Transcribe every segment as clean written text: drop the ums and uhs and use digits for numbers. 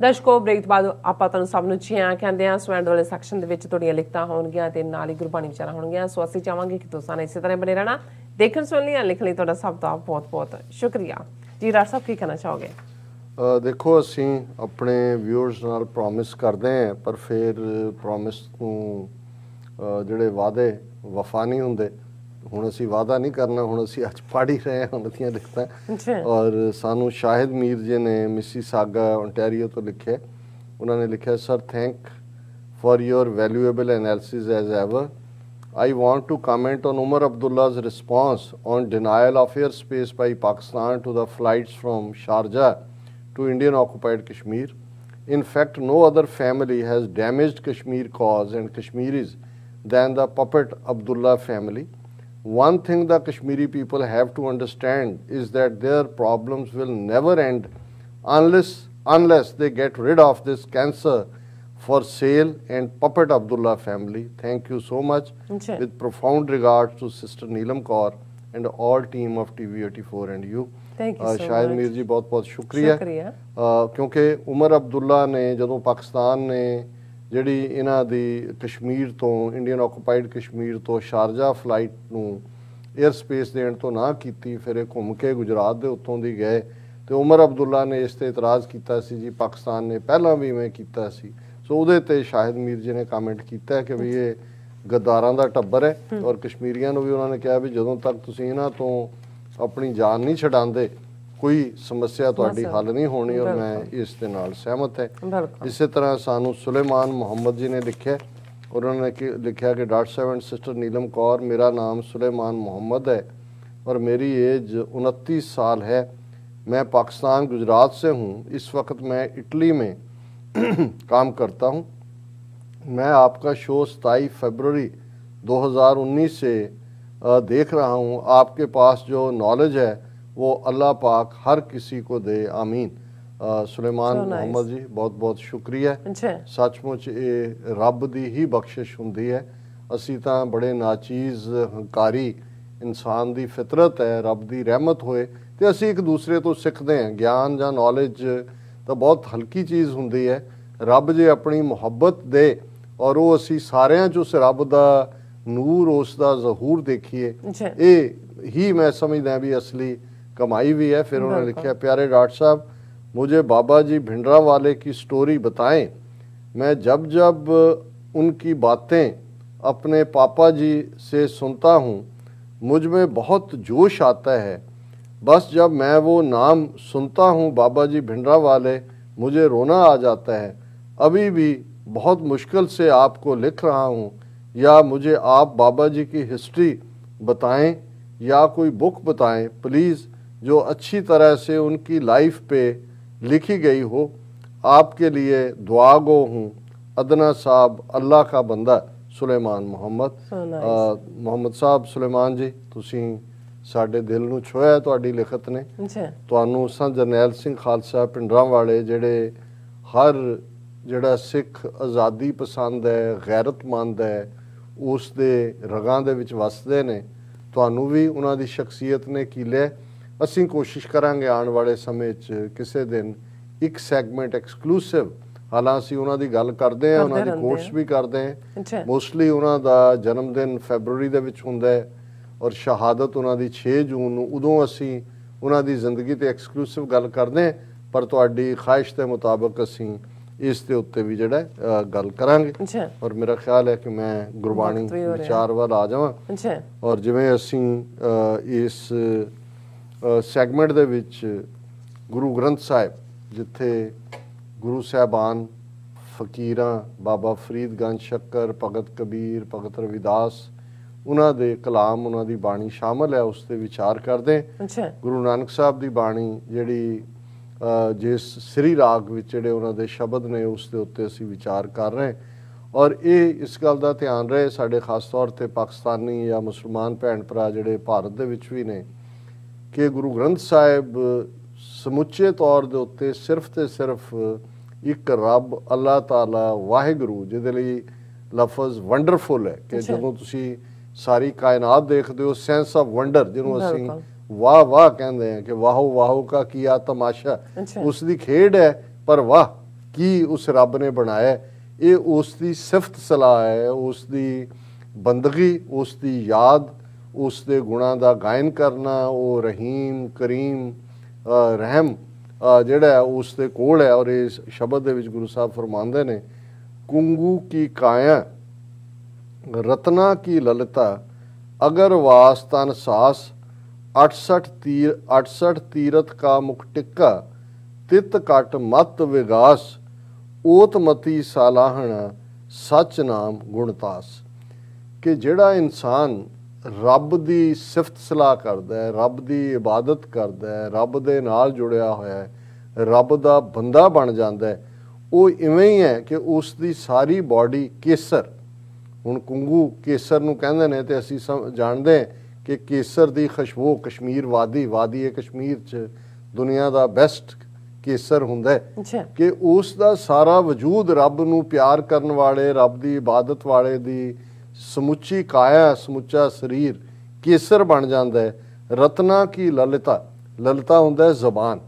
ਦਰਸ਼ਕੋ break ਤੋਂ ਬਾਅਦ ਆਪਾਂ ਤੁਹਾਨੂੰ ਸਭ ਨੂੰ ਜੀ ਆਇਆਂ ਕਹਿੰਦੇ ਆ। ਸੋ ਐਂਡ ਵਾਲੇ ਸੈਕਸ਼ਨ ਦੇ ਵਿੱਚ ਤੁਹਾਡੀਆਂ ਲਿਖਤਾਂ ਹੋਣਗੀਆਂ ਤੇ ਨਾਲ ਹੀ ਗੁਰਬਾਣੀ ਵਿਚਾਰਾਂ ਹੋਣਗੀਆਂ। ਸੋ ਅਸੀਂ ਚਾਹਾਂਗੇ ਕਿ ਤੁਸੀਂ ਇਸੇ ਤਰ੍ਹਾਂ ਬਣੇ ਰਹਿਣਾ। ਦੇਖਣ ਸੁਣ ਲਈ ਲਿਖਣ ਲਈ ਤੁਹਾਡਾ ਸਭ ਦਾ ਬਹੁਤ ਬਹੁਤ ਸ਼ੁਕਰੀਆ ਜੀ। ਰਾਜ ਸਾਹਿਬ ਕੀ ਕਹਿਣਾ ਚਾਹੋਗੇ? ਦੇਖੋ ਅਸੀਂ ਆਪਣੇ ਵਿਊਅਰਸ ਨਾਲ ਪ੍ਰੋਮਿਸ ਕਰਦੇ ਹਾਂ ਪਰ ਫਿਰ ਪ੍ਰੋਮਿਸ ਨੂੰ ਜਿਹੜੇ ਵਾਅਦੇ ਵਫਾ ਨਹੀਂ ਹੁੰਦੇ। ਹੁਣ ਅਸੀਂ ਵਾਅਦਾ ਨਹੀਂ ਕਰਨਾ, ਹੁਣ ਅਸੀਂ ਅੱਜ ਪੜ੍ਹ ਹੀ ਰਹੇ ਹਾਂ ਉਹਨਾਂ ਦੀਆਂ ਲਿਖਤਾਂ। ਔਰ ਸਾਨੂੰ ਸ਼ਾਹਿਦ ਮੀਰ ਜੀ ਨੇ ਮਿਸੀਸਾਗਾ ਓਨਟਾਰੀਓ ਤੋਂ ਲਿਖਿਆ। ਉਹਨਾਂ ਨੇ ਲਿਖਿਆ, sir thank for your valuable analysis as ever. I want to comment on Umar Abdullah's response on denial of airspace by Pakistan to the flights from Sharjah to Indian occupied Kashmir. In fact, no other family has damaged Kashmir cause and Kashmiris than the puppet Abdullah family. One thing the Kashmiri people have to understand is that their problems will never end unless they get rid of this cancer for sale and puppet Abdullah family. Thank you so much. With profound regards to Sister Neelam Kaur and all team of TV84 and you. Thank you so Shahid Mir ji बहुत बहुत शुक्रिया। क्योंकि उमर अब्दुल्ला ने ਜਦੋਂ ਪਾਕਿਸਤਾਨ ਨੇ ਜਿਹੜੀ ਇਹਨਾਂ ਦੀ ਕਸ਼ਮੀਰ ਤੋਂ ਇੰਡੀਅਨ ਆਕੂਪਾਈਡ ਕਸ਼ਮੀਰ ਤੋਂ ਸ਼ਾਰਜਾ ਫਲਾਈਟ ਨੂੰ 에ਅਰ ਸਪੇਸ ਦੇਣ ਤੋਂ ਨਾ ਕੀਤੀ, ਫਿਰ ਇਹ ਘੁੰਮ ਕੇ ਗੁਜਰਾਤ ਦੇ ਉੱਤੋਂ ਦੀ ਗਏ ਤੇ ਉਮਰ ਅਬਦੁੱਲਾ ਨੇ ਇਸ ਤੇ ਇਤਰਾਜ਼ ਕੀਤਾ ਸੀ ਜੀ ਪਾਕਿਸਤਾਨ ਨੇ ਪਹਿਲਾਂ ਵੀ ਇਵੇਂ ਕੀਤਾ ਸੀ। ਸੋ ਉਹਦੇ ਤੇ ਸ਼ਾਹਿਦ ਮੀਰ ਜੀ ਨੇ ਕਮੈਂਟ ਕੀਤਾ ਕਿ ਵੀ ਇਹ ਗੱਦਾਰਾਂ ਦਾ ਟੱਬਰ ਹੈ ਔਰ ਕਸ਼ਮੀਰੀਆਂ ਨੂੰ ਵੀ ਉਹਨਾਂ ਨੇ ਕਿਹਾ ਵੀ ਜਦੋਂ ਤੱਕ ਤੁਸੀਂ ਇਹਨਾਂ ਤੋਂ ਆਪਣੀ ਜਾਨ ਨਹੀਂ ਛਡਾਉਂਦੇ ਕੋਈ ਸਮੱਸਿਆ ਤੁਹਾਡੀ ਹੱਲ ਨਹੀਂ ਹੋਣੀ। ਔਰ ਮੈਂ ਇਸ ਦੇ ਨਾਲ ਸਹਿਮਤ ਹੈ। ਇਸੇ ਤਰ੍ਹਾਂ ਸਾਨੂੰ ਸੁਲੇਮਾਨ ਮੁਹੰਮਦ ਜੀ ਨੇ ਲਿਖਿਆ। उन्होंने लिखा कि डॉक्टर साहब एंड सिस्टर नीलम कौर, मेरा नाम सुलेमान मोहम्मद है और मेरी एज 29 साल है। मैं पाकिस्तान गुजरात से हूँ। इस वक्त मैं इटली में काम करता हूँ। मैं आपका शो 27 फरवरी 2019 से देख रहा हूँ। आपके पास जो नॉलेज है वो अल्लाह पाक हर किसी को दे, आमीन। सुलेमान मुहम्मद जी बहुत बहुत शुक्रिया। सचमुच ये रब दी ही बख्शिश हुंदी है। असी तां बड़े नाचीज़ हंकारी इंसान दी फितरत है, रब दी रहमत होए ते असी एक दूसरे तो सीखते हैं। ज्ञान जां नॉलेज तो बहुत हल्की चीज़ हुंदी है। रब जे अपनी मुहब्बत दे और वो असी सारियां च उस रब दा नूर उस दा ज़हूर देखिए, ये ही मैं समझदा भी असली कमाई भी है। फिर उन्होंने लिखा, प्यारे डॉक्टर साहब मुझे बाबा जी भिंडरा वाले की स्टोरी बताएं। मैं जब जब उनकी बातें अपने पापा जी से सुनता हूँ मुझ में बहुत जोश आता है। बस जब मैं वो नाम सुनता हूँ बाबा जी भिंडरा वाले, मुझे रोना आ जाता है। अभी भी बहुत मुश्किल से आपको लिख रहा हूँ, या मुझे आप बाबा जी की हिस्ट्री बताएं या कोई बुक बताएं प्लीज़ जो अच्छी तरह से उनकी लाइफ पे लिखी गई हो। आपके लिए दुआ गो हूँ। अदना साहब अल्लाह का बंदा सुलेमान मोहम्मद। मोहम्मद साहब सुलेमान जी तुसी साडे दिल नूं छुआ तुहाडी लिखत ने। तुहानूं सा जरनैल सिंह खालसा पिंडरां वाले जिहड़े हर जिहड़ा सिख आज़ादी पसंद है, गैरतमंद है, उस दे रगां दे विच वसदे ने, तुहानूं भी उन्हां दी शख्सियत ने कीलिया। ਅਸੀਂ ਕੋਸ਼ਿਸ਼ ਕਰਾਂਗੇ ਆਉਣ ਵਾਲੇ ਸਮੇਂ 'ਚ ਕਿਸੇ ਦਿਨ ਇੱਕ ਸੈਗਮੈਂਟ ਐਕਸਕਲੂਸਿਵ, ਹਾਲਾਂ ਅਸੀਂ ਉਹਨਾਂ ਦੀ ਗੱਲ ਕਰਦੇ ਹਾਂ, ਉਹਨਾਂ ਦੀ ਕੋਟਸ ਵੀ ਕਰਦੇ ਹਾਂ। ਮੋਸਟਲੀ ਉਹਨਾਂ ਦਾ ਜਨਮ ਦਿਨ ਫੈਬਰਵਰੀ ਦੇ ਵਿੱਚ ਹੁੰਦਾ ਹੈ ਔਰ ਸ਼ਹਾਦਤ ਉਹਨਾਂ ਦੀ 6 ਜੂਨ ਨੂੰ। ਉਦੋਂ ਅਸੀਂ ਉਹਨਾਂ ਦੀ ਜ਼ਿੰਦਗੀ ਤੇ ਐਕਸਕਲੂਸਿਵ ਗੱਲ ਕਰਦੇ ਹਾਂ, ਪਰ ਤੁਹਾਡੀ ਖਾਹਿਸ਼ ਦੇ ਮੁਤਾਬਕ ਅਸੀਂ ਇਸ ਦੇ ਉੱਤੇ ਵੀ ਜਿਹੜਾ ਗੱਲ ਕਰਾਂਗੇ। ਔਰ ਮੇਰਾ ਖਿਆਲ ਹੈ ਕਿ ਮੈਂ ਗੁਰਬਾਣੀ ਵਿਚਾਰ ਵੱਲ ਆ ਜਾਵਾਂ। ਔਰ ਜਿਵੇਂ ਅਸੀਂ ਇਸ ਸੈਗਮੈਂਟ ਦੇ ਵਿੱਚ ਗੁਰੂ ਗ੍ਰੰਥ ਸਾਹਿਬ, ਜਿੱਥੇ ਗੁਰੂ ਸਾਹਿਬਾਨ ਫਕੀਰਾਂ, ਬਾਬਾ ਫਰੀਦ ਗੰਜ ਸ਼ੱਕਰ, ਭਗਤ ਕਬੀਰ, ਭਗਤ ਰਵਿਦਾਸ, ਉਹਨਾਂ ਦੇ ਕਲਾਮ, ਉਹਨਾਂ ਦੀ ਬਾਣੀ ਸ਼ਾਮਲ ਹੈ, ਉਸ 'ਤੇ ਵਿਚਾਰ ਕਰਦੇ। ਗੁਰੂ ਨਾਨਕ ਸਾਹਿਬ ਦੀ ਬਾਣੀ ਜਿਹੜੀ ਜਿਸ ਸ੍ਰੀ ਰਾਗ ਵਿੱਚ ਜਿਹੜੇ ਉਹਨਾਂ ਦੇ ਸ਼ਬਦ ਨੇ ਉਸ ਦੇ ਉੱਤੇ ਅਸੀਂ ਵਿਚਾਰ ਕਰ ਰਹੇ। ਔਰ ਇਹ ਇਸ ਗੱਲ ਦਾ ਧਿਆਨ ਰਹੇ ਸਾਡੇ ਖਾਸ ਤੌਰ 'ਤੇ ਪਾਕਿਸਤਾਨੀ ਜਾਂ ਮੁਸਲਮਾਨ ਭੈਣ ਭਰਾ ਜਿਹੜੇ ਭਾਰਤ ਦੇ ਵਿੱਚ ਵੀ ਨੇ, ਕਿ ਗੁਰੂ ਗ੍ਰੰਥ ਸਾਹਿਬ ਸਮੁੱਚੇ ਤੌਰ ਦੇ ਉੱਤੇ ਸਿਰਫ ਤੇ ਸਿਰਫ ਇੱਕ ਰੱਬ ਅੱਲਾਹ ਤਾਲਾ ਵਾਹਿਗੁਰੂ, ਜਿਹਦੇ ਲਈ ਲਫ਼ਜ਼ ਵੰਡਰਫੁਲ ਹੈ ਕਿ ਜਦੋਂ ਤੁਸੀਂ ਸਾਰੀ ਕਾਇਨਾਤ ਦੇਖਦੇ ਹੋ, ਸੈਂਸ ਆਫ ਵੰਡਰ ਜਿਹਨੂੰ ਅਸੀਂ ਵਾਹ ਵਾਹ ਕਹਿੰਦੇ ਹਾਂ ਕਿ ਵਾਹੋ ਵਾਹੋ ਕਾ ਕੀਆ ਤਮਾਸ਼ਾ, ਉਸ ਦੀ ਖੇਡ ਹੈ, ਪਰ ਵਾਹ ਕੀ ਉਸ ਰੱਬ ਨੇ ਬਣਾਇਆ, ਇਹ ਉਸ ਦੀ ਸਿਫਤ ਸਲਾਹ ਹੈ, ਉਸ ਦੀ ਬੰਦਗੀ, ਉਸ ਦੀ ਯਾਦ, ਉਸ ਦੇ ਗੁਣਾਂ ਦਾ ਗਾਇਨ ਕਰਨਾ। ਉਹ ਰਹੀਮ, ਕਰੀਮ, ਰਹਿਮ ਜਿਹੜਾ ਉਸ ਦੇ ਕੋਲ ਹੈ। ਔਰ ਇਸ ਸ਼ਬਦ ਦੇ ਵਿੱਚ ਗੁਰੂ ਸਾਹਿਬ ਫਰਮਾਉਂਦੇ ਨੇ, ਕੁੰਗੂ ਕੀ ਕਾਇਆ ਰਤਨਾ ਕੀ ਲਲਿਤਾ, ਅਗਰ ਵਾਸ ਤਨ ਸਾਸ 68 ਤੀਰਥ ਕਾ ਮੁਖ ਟਿੱਕਾ, ਤਿਤ ਕਟ ਮਤ ਵਿਗਾਸ, ਓਤ ਮਤੀ ਸਾਲਾਹਣਾ, ਸੱਚ ਨਾਮ ਗੁਣਤਾਸ। ਕਿ ਜਿਹੜਾ ਇਨਸਾਨ ਰੱਬ ਦੀ ਸਿਫਤ ਸਲਾਹ ਕਰਦਾ ਹੈ, ਰੱਬ ਦੀ ਇਬਾਦਤ ਕਰਦਾ ਹੈ, ਰੱਬ ਦੇ ਨਾਲ ਜੁੜਿਆ ਹੋਇਆ ਹੈ, ਰੱਬ ਦਾ ਬੰਦਾ ਬਣ ਜਾਂਦਾ ਹੈ, ਉਹ ਇਵੇਂ ਹੀ ਹੈ ਕਿ ਉਸ ਦੀ ਸਾਰੀ ਬਾਡੀ ਕੇਸਰ। ਹੁਣ ਕੁੰਗੂ ਕੇਸਰ ਨੂੰ ਕਹਿੰਦੇ ਨੇ, ਤੇ ਅਸੀਂ ਜਾਣਦੇ ਹਾਂ ਕਿ ਕੇਸਰ ਦੀ ਖੁਸ਼ਬੂ ਕਸ਼ਮੀਰ ਵਾਦੀ ਕਸ਼ਮੀਰ 'ਚ ਦੁਨੀਆ ਦਾ ਬੈਸਟ ਕੇਸਰ ਹੁੰਦਾ ਹੈ। ਕਿ ਉਸ ਦਾ ਸਾਰਾ ਵਜੂਦ ਰੱਬ ਨੂੰ ਪਿਆਰ ਕਰਨ ਵਾਲੇ, ਰੱਬ ਦੀ ਇਬਾਦਤ ਵਾਲੇ ਦੀ ਸਮੁੱਚੀ ਕਾਇਆ, ਸਮੁੱਚਾ ਸਰੀਰ ਕੇਸਰ ਬਣ ਜਾਂਦਾ ਹੈ। ਰਤਨਾ ਕੀ ਲਲਿਤਾ, ਲਲਿਤਾ ਹੁੰਦਾ ਹੈ ਜ਼ਬਾਨ।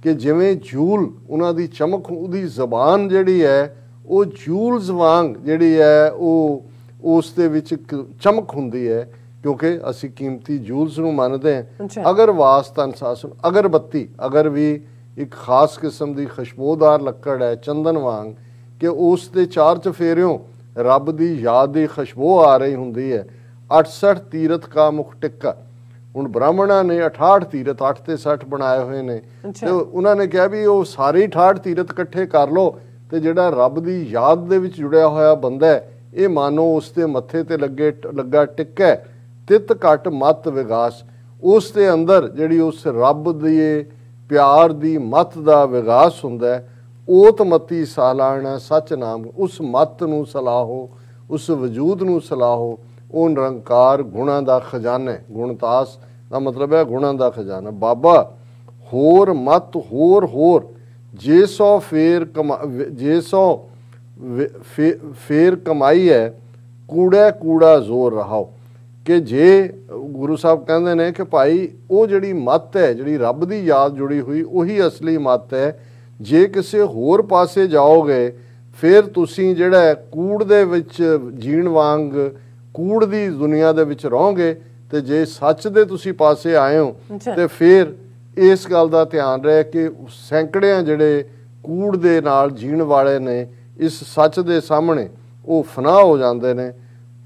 ਕਿ ਜਿਵੇਂ ਜੂਲ ਉਹਨਾਂ ਦੀ ਚਮਕ, ਉਹਦੀ ਜ਼ਬਾਨ ਜਿਹੜੀ ਹੈ ਉਹ ਜੂਲਸ ਵਾਂਗ ਜਿਹੜੀ ਹੈ ਉਹ ਉਸ ਦੇ ਵਿੱਚ ਚਮਕ ਹੁੰਦੀ ਹੈ, ਕਿਉਂਕਿ ਅਸੀਂ ਕੀਮਤੀ ਜੂਲਸ ਨੂੰ ਮੰਨਦੇ ਹਾਂ। ਅਗਰ ਵਾਸ ਤਨ ਸਾਸ, ਅਗਰਬੱਤੀ, ਅਗਰ ਵੀ ਇੱਕ ਖਾਸ ਕਿਸਮ ਦੀ ਖੁਸ਼ਬੂਦਾਰ ਲੱਕੜ ਹੈ ਚੰਦਨ ਵਾਂਗ, ਕਿ ਉਸ ਦੇ ਚਾਰ ਚਫੇਰਿਓਂ ਰੱਬ ਦੀ ਯਾਦ ਦੀ ਖੁਸ਼ਬੂ ਆ ਰਹੀ ਹੁੰਦੀ ਹੈ। 68 ਤੀਰਥ ਕਾ ਮੁਖ ਟਿੱਕਾ। ਹੁਣ ਬ੍ਰਾਹਮਣਾਂ ਨੇ 68 ਤੀਰਥ, 8 ਤੇ 60 ਬਣਾਏ ਹੋਏ ਨੇ, ਤੇ ਉਹਨਾਂ ਨੇ ਕਿਹਾ ਵੀ ਉਹ ਸਾਰੇ 68 ਤੀਰਥ ਇਕੱਠੇ ਕਰ ਲਓ, ਤੇ ਜਿਹੜਾ ਰੱਬ ਦੀ ਯਾਦ ਦੇ ਵਿੱਚ ਜੁੜਿਆ ਹੋਇਆ ਬੰਦਾ ਹੈ, ਇਹ ਮਾਨੋ ਉਸ ਦੇ ਮੱਥੇ ਤੇ ਲੱਗਾ ਟਿੱਕਾ ਹੈ। ਤਿਤ ਘਟ ਮਤ ਵਿਗਾਸ, ਉਸ ਦੇ ਅੰਦਰ ਜਿਹੜੀ ਉਸ ਰੱਬ ਦੇ ਪਿਆਰ ਦੀ ਮਤ ਦਾ ਵਿਗਾਸ ਹੁੰਦਾ ਹੈ। ਓਤ ਮਤੀ ਸਾਲਾਣਾ, ਸੱਚ ਨਾਮ, ਉਸ ਮਤ ਨੂੰ ਸਲਾਹੋ, ਉਸ ਵਜੂਦ ਨੂੰ ਸਲਾਹੋ। ਉਹ ਨਿਰੰਕਾਰ ਗੁਣਾਂ ਦਾ ਖਜ਼ਾਨਾ ਹੈ। ਗੁਣਤਾਸ ਦਾ ਮਤਲਬ ਹੈ ਗੁਣਾਂ ਦਾ ਖਜ਼ਾਨਾ। ਬਾਬਾ ਹੋਰ ਮਤ ਹੋਰ ਜੇ ਸੌ ਫੇਰ ਕਮਾਈ ਹੈ, ਕੂੜਾ ਜ਼ੋਰ ਰਹਾਓ। ਕਿ ਜੇ ਗੁਰੂ ਸਾਹਿਬ ਕਹਿੰਦੇ ਨੇ ਕਿ ਭਾਈ ਉਹ ਜਿਹੜੀ ਮੱਤ ਹੈ, ਜਿਹੜੀ ਰੱਬ ਦੀ ਯਾਦ ਜੁੜੀ ਹੋਈ, ਉਹੀ ਅਸਲੀ ਮੱਤ ਹੈ। ਜੇ ਕਿਸੇ ਹੋਰ ਪਾਸੇ ਜਾਓਗੇ ਫਿਰ ਤੁਸੀਂ ਜਿਹੜਾ ਕੂੜ ਦੇ ਵਿੱਚ ਜੀਣ ਵਾਂਗ ਕੂੜ ਦੀ ਦੁਨੀਆ ਦੇ ਵਿੱਚ ਰਹੋਗੇ, ਤੇ ਜੇ ਸੱਚ ਦੇ ਤੁਸੀਂ ਪਾਸੇ ਆਏ ਹੋ ਤੇ ਫਿਰ ਇਸ ਗੱਲ ਦਾ ਧਿਆਨ ਰਹੇ ਕਿ ਸੈਂਕੜਿਆਂ ਜਿਹੜੇ ਕੂੜ ਦੇ ਨਾਲ ਜੀਣ ਵਾਲੇ ਨੇ, ਇਸ ਸੱਚ ਦੇ ਸਾਹਮਣੇ ਉਹ ਫਨਾਹ ਹੋ ਜਾਂਦੇ ਨੇ।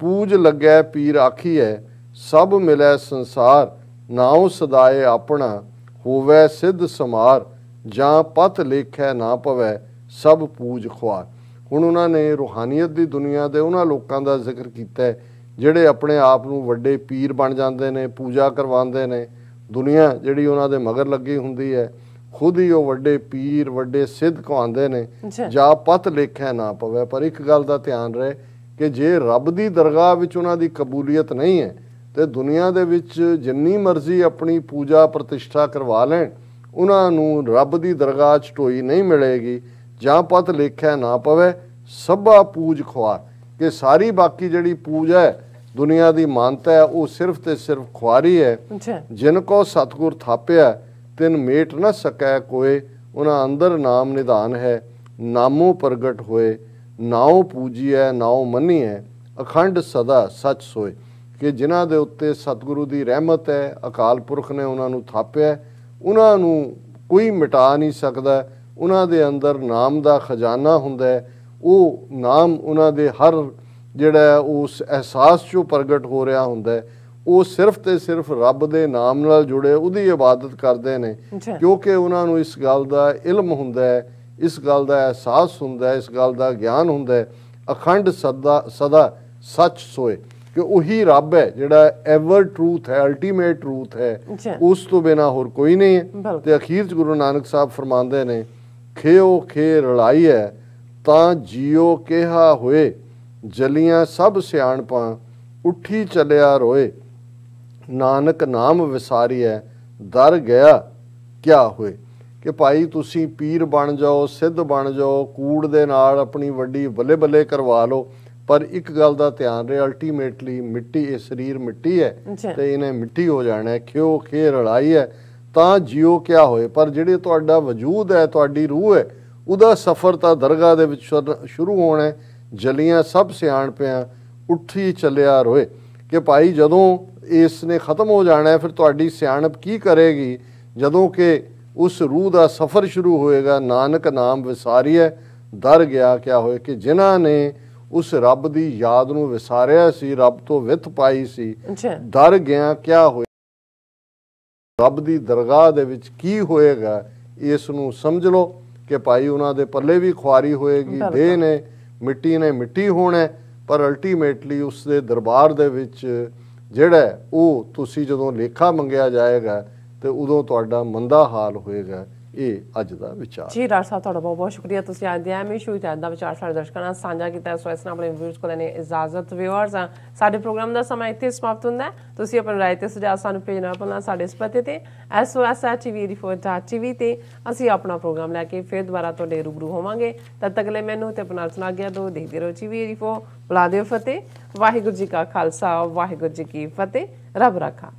ਪੂਜ ਲੱਗੈ ਪੀਰ ਆਖੀਐ, ਸਭ ਮਿਲੈ ਸੰਸਾਰ, ਨਾਉ ਸਦਾਏ ਆਪਣਾ, ਹੋਵੈ ਸਿੱਧ ਸਮਾਰ, ਜਾਂ ਪਤ ਲੇਖੈ ਨਾ ਪਵੈ, ਸਭ ਪੂਜ ਖੁਆਰ। ਹੁਣ ਉਹਨਾਂ ਨੇ ਰੂਹਾਨੀਅਤ ਦੀ ਦੁਨੀਆ ਦੇ ਉਹਨਾਂ ਲੋਕਾਂ ਦਾ ਜ਼ਿਕਰ ਕੀਤਾ ਜਿਹੜੇ ਆਪਣੇ ਆਪ ਨੂੰ ਵੱਡੇ ਪੀਰ ਬਣ ਜਾਂਦੇ ਨੇ, ਪੂਜਾ ਕਰਵਾਉਂਦੇ ਨੇ। ਦੁਨੀਆ ਜਿਹੜੀ ਉਹਨਾਂ ਦੇ ਮਗਰ ਲੱਗੀ ਹੁੰਦੀ ਹੈ, ਖੁਦ ਹੀ ਉਹ ਵੱਡੇ ਪੀਰ, ਵੱਡੇ ਸਿੱਧ ਕਹਾਉਂਦੇ ਨੇ, ਜਾਂ ਪਤ ਲੇਖੈ ਨਾ ਪਵੈ। ਪਰ ਇੱਕ ਗੱਲ ਦਾ ਧਿਆਨ ਰਹੇ ਕਿ ਜੇ ਰੱਬ ਦੀ ਦਰਗਾਹ ਵਿੱਚ ਉਹਨਾਂ ਦੀ ਕਬੂਲੀਅਤ ਨਹੀਂ ਹੈ, ਤੇ ਦੁਨੀਆ ਦੇ ਵਿੱਚ ਜਿੰਨੀ ਮਰਜ਼ੀ ਆਪਣੀ ਪੂਜਾ ਪ੍ਰਤਿਸ਼ਠਾ ਕਰਵਾ ਲੈਣ, ਉਹਨਾਂ ਨੂੰ ਰੱਬ ਦੀ ਦਰਗਾਹ 'ਚ ਢੋਈ ਨਹੀਂ ਮਿਲੇਗੀ। ਜਾਂ ਪਤ ਲੇਖੈ ਨਾ ਪਵੇ, ਸਭਾ ਪੂਜ ਖੁਆਰ। ਕਿ ਸਾਰੀ ਬਾਕੀ ਜਿਹੜੀ ਪੂਜਾ ਹੈ, ਦੁਨੀਆ ਦੀ ਮਾਨਤਾ ਹੈ, ਉਹ ਸਿਰਫ ਤੇ ਸਿਰਫ ਖੁਆਰੀ ਹੈ। ਜਿਨ ਕੋ ਸਤਿਗੁਰ ਥਾਪਿਆ, ਤਿਨ ਮੇਟ ਨਾ ਸਕੈ ਕੋਏ, ਉਹਨਾਂ ਅੰਦਰ ਨਾਮ ਨਿਧਾਨ ਹੈ, ਨਾਮੋ ਪ੍ਰਗਟ ਹੋਏ, ਨਾਉ ਪੂਜੀਐ ਨਾਉ ਮੰਨੀਐ, ਅਖੰਡ ਸਦਾ ਸੱਚ ਸੋਏ। ਕਿ ਜਿਨ੍ਹਾਂ ਦੇ ਉੱਤੇ ਸਤਿਗੁਰੂ ਦੀ ਰਹਿਮਤ ਹੈ, ਅਕਾਲ ਪੁਰਖ ਨੇ ਉਹਨਾਂ ਨੂੰ ਥਾਪਿਆ, ਉਹਨਾਂ ਨੂੰ ਕੋਈ ਮਿਟਾ ਨਹੀਂ ਸਕਦਾ। ਉਹਨਾਂ ਦੇ ਅੰਦਰ ਨਾਮ ਦਾ ਖਜ਼ਾਨਾ ਹੁੰਦਾ ਹੈ। ਉਹ ਨਾਮ ਉਹਨਾਂ ਦੇ ਹਰ ਜਿਹੜਾ ਉਸ ਅਹਿਸਾਸ 'ਚੋਂ ਪ੍ਰਗਟ ਹੋ ਰਿਹਾ ਹੁੰਦਾ ਹੈ। ਉਹ ਸਿਰਫ ਤੇ ਸਿਰਫ ਰੱਬ ਦੇ ਨਾਮ ਨਾਲ ਜੁੜੇ ਉਹਦੀ ਇਬਾਦਤ ਕਰਦੇ ਨੇ, ਕਿਉਂਕਿ ਉਹਨਾਂ ਨੂੰ ਇਸ ਗੱਲ ਦਾ ਇਲਮ ਹੁੰਦਾ ਹੈ, ਇਸ ਗੱਲ ਦਾ ਅਹਿਸਾਸ ਹੁੰਦਾ ਹੈ, ਇਸ ਗੱਲ ਦਾ ਗਿਆਨ ਹੁੰਦਾ ਹੈ। ਅਖੰਡ ਸਦਾ ਸੱਚ ਸੋਏ, ਕਿ ਉਹੀ ਰੱਬ ਹੈ ਜਿਹੜਾ ਐਵਰ ਟਰੂਥ ਹੈ, ਅਲਟੀਮੇਟ ਟਰੂਥ ਹੈ, ਉਸ ਤੋਂ ਬਿਨਾਂ ਹੋਰ ਕੋਈ ਨਹੀਂ ਹੈ। ਤੇ ਅਖੀਰ 'ਚ ਗੁਰੂ ਨਾਨਕ ਸਾਹਿਬ ਫਰਮਾਉਂਦੇ ਨੇ, ਖੇਓ ਖੇ ਰਲਾਈ ਹੈ, ਤਾਂ ਜੀਓ ਕਿਹਾ ਹੋਏ, ਜਲੀਆਂ ਸਭ ਸਿਆਣਪਾਂ, ਉੱਠੀ ਚੱਲਿਆ ਰੋਏ, ਨਾਨਕ ਨਾਮ ਵਿਸਾਰੀਐ, ਦਰ ਗਿਆ ਕਿਆ ਹੋਏ। ਕਿ ਭਾਈ ਤੁਸੀਂ ਪੀਰ ਬਣ ਜਾਓ, ਸਿੱਧ ਬਣ ਜਾਓ, ਕੂੜ ਦੇ ਨਾਲ ਆਪਣੀ ਵੱਡੀ ਬੱਲੇ ਬੱਲੇ ਕਰਵਾ ਲਓ, ਪਰ ਇੱਕ ਗੱਲ ਦਾ ਧਿਆਨ ਰਹੇ, ਅਲਟੀਮੇਟਲੀ ਮਿੱਟੀ, ਇਹ ਸਰੀਰ ਮਿੱਟੀ ਹੈ ਤੇ ਇਹਨੇ ਮਿੱਟੀ ਹੋ ਜਾਣਾ ਹੈ। ਖਿਓ ਖੇ ਰਲਾਈ ਹੈ, ਤਾਂ ਜਿਉ ਕਿਆ ਹੋਏ। ਪਰ ਜਿਹੜੇ ਤੁਹਾਡਾ ਵਜੂਦ ਹੈ, ਤੁਹਾਡੀ ਰੂਹ ਹੈ, ਉਹਦਾ ਸਫ਼ਰ ਤਾਂ ਦਰਗਾਹ ਦੇ ਵਿੱਚ ਸ਼ੁਰੂ ਹੋਣਾ ਹੈ। ਜਲੀਆਂ ਸਭ ਸਿਆਣਪਿਆਂ ਉੱਠੀ ਚੱਲਿਆ ਰੋਏ, ਕਿ ਭਾਈ ਜਦੋਂ ਇਸ ਨੇ ਖ਼ਤਮ ਹੋ ਜਾਣਾ ਹੈ ਫਿਰ ਤੁਹਾਡੀ ਸਿਆਣਪ ਕੀ ਕਰੇਗੀ, ਜਦੋਂ ਕਿ ਉਸ ਰੂਹ ਦਾ ਸਫ਼ਰ ਸ਼ੁਰੂ ਹੋਏਗਾ। ਨਾਨਕ ਨਾਮ ਵਿਸਾਰੀਐ ਦਰ ਗਿਆ ਕਿਆ ਹੋਏ, ਕਿ ਜਿਨ੍ਹਾਂ ਨੇ ਉਸ ਰੱਬ ਦੀ ਯਾਦ ਨੂੰ ਵਿਸਾਰਿਆ ਸੀ, ਰੱਬ ਤੋਂ ਵਿੱਥ ਪਾਈ ਸੀ, ਦਰ ਗਿਆ ਕਿਆ ਹੋਏ, ਰੱਬ ਦੀ ਦਰਗਾਹ ਦੇ ਵਿੱਚ ਕੀ ਹੋਏਗਾ ਇਸ ਨੂੰ ਸਮਝ ਲਓ ਕਿ ਭਾਈ ਉਹਨਾਂ ਦੇ ਪੱਲੇ ਵੀ ਖੁਆਰੀ ਹੋਏਗੀ। ਦੇਹ ਨੇ ਮਿੱਟੀ ਹੋਣਾ, ਪਰ ਅਲਟੀਮੇਟਲੀ ਉਸ ਦੇ ਦਰਬਾਰ ਦੇ ਵਿੱਚ ਜਿਹੜਾ ਉਹ ਤੁਸੀਂ ਜਦੋਂ ਲੇਖਾ ਮੰਗਿਆ ਜਾਏਗਾ ਤੇ ਉਦੋਂ ਤੁਹਾਡਾ ਮੰਦਾ ਹਾਲ ਹੋਏਗਾ। ਇਹ ਅੱਜ ਦਾ ਵਿਚਾਰ ਜੀ। ਡਾਕਟਰ ਸਾਹਿਬ ਤੁਹਾਡਾ ਬਹੁਤ ਬਹੁਤ ਸ਼ੁਕਰੀਆ, ਤੁਸੀਂ ਅੱਜ ਦੇ ਐਵੇਂ ਸ਼ੁਰੂ ਅੱਜ ਦਾ ਵਿਚਾਰ ਸਾਡੇ ਦਰਸ਼ਕਾਂ ਨਾਲ ਸਾਂਝਾ ਕੀਤਾ। ਸੋ ਇਸ ਨਾਲ ਆਪਣੇ ਵਿਊਅਰਸ ਕੋਲ ਨੇ ਇਜਾਜ਼ਤ। ਵਿਊਅਰਸ, ਸਾਡੇ ਪ੍ਰੋਗਰਾਮ ਦਾ ਸਮਾਂ ਇੱਥੇ ਸਮਾਪਤ ਹੁੰਦਾ ਹੈ। ਤੁਸੀਂ ਆਪਣੀ ਰਾਏ ਤੇ ਸੁਝਾਅ ਸਾਨੂੰ ਭੇਜਣਾ ਭੁੱਲਣਾ ਸਾਡੇ ਇਸ ਪਤੇ ਤੇ SOS@TV84.TV ਤੇ ਅਸੀਂ ਆਪਣਾ ਪ੍ਰੋਗਰਾਮ ਲੈ ਕੇ ਫਿਰ ਦੁਬਾਰਾ ਤੁਹਾਡੇ ਰੂਬਰੂ ਹੋਵਾਂਗੇ। ਤਦ ਤੱਕ ਲਈ ਮੈਨੂੰ ਤੇ ਆਪਣਾ ਸੁਣਾ ਗਿਆ ਦੋ ਦੇਖਦੇ ਰਹੋ TV84। ਬੁਲਾ ਦਿਓ ਫਤਿਹ। ਵਾਹਿਗੁਰੂ ਜੀ ਕਾ ਖਾਲਸਾ, ਵਾਹਿਗੁਰੂ ਜੀ ਕੀ ਫਤਿਹ। ਰੱਬ ਰਾਖਾ।